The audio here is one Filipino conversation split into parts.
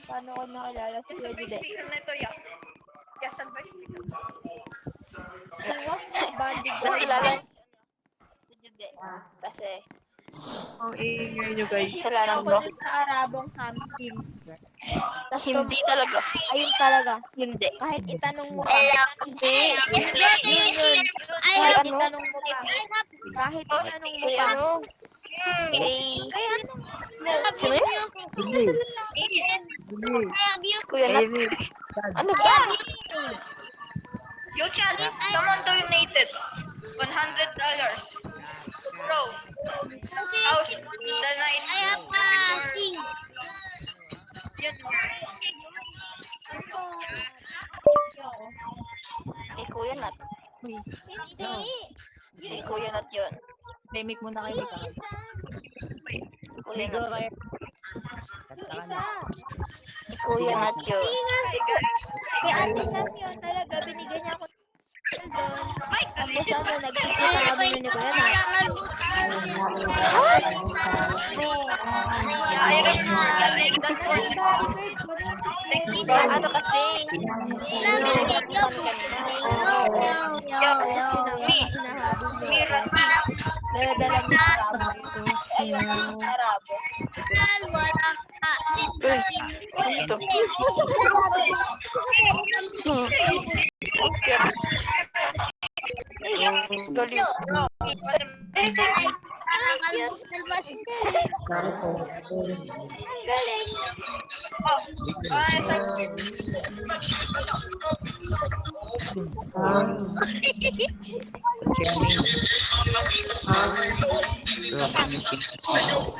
paano ko nakilala si Kuya Jude. Speaker na ito, yeah. Yes, advice speaker. He was my bodyguard. Nakilala si Jude. Kasi, Ang ingay nyo guys. kasalanan Ako ko. dun sa Arabong something. Tas Hindi talaga. ayun talaga. Hindi. Kahit itanong mo pa. Hindi. Yun. Ay, Kahit ano? itanong mo pa. Kahit itanong mo Kay pa. ano? Kay... Kaya Sino yun? Kuya Nat. Eric. Ano ba? Yo, chat, someone donated $100. Bro, how's the night? Yun. Kay Kuya Nat. hindi. Kay Kuya Nat yun. Demic muna kayo. Kuya Ligo Nat. kayo. Kay Kuya Nat yun. Kay Ate Sam yun talaga. Binigyan niya ako doon. Tapos ano, nagkikita kami nun ni Kuya Nat. Yeah, I remember. Ano kasi? Dala-dala niya sa Arabo. Ito. Galing. Ang galing.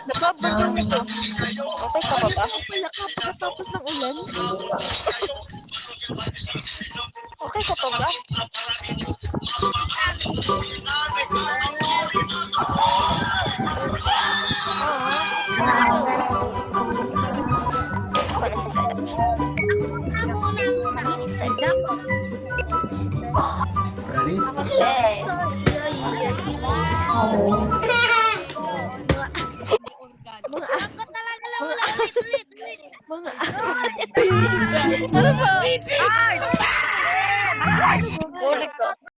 Nababaliw na to. Okay ka pa ba? Wala ka pagkatapos ng ulan. Okay ka pa ba? Ready? Mga Ano ba? Ulit ko.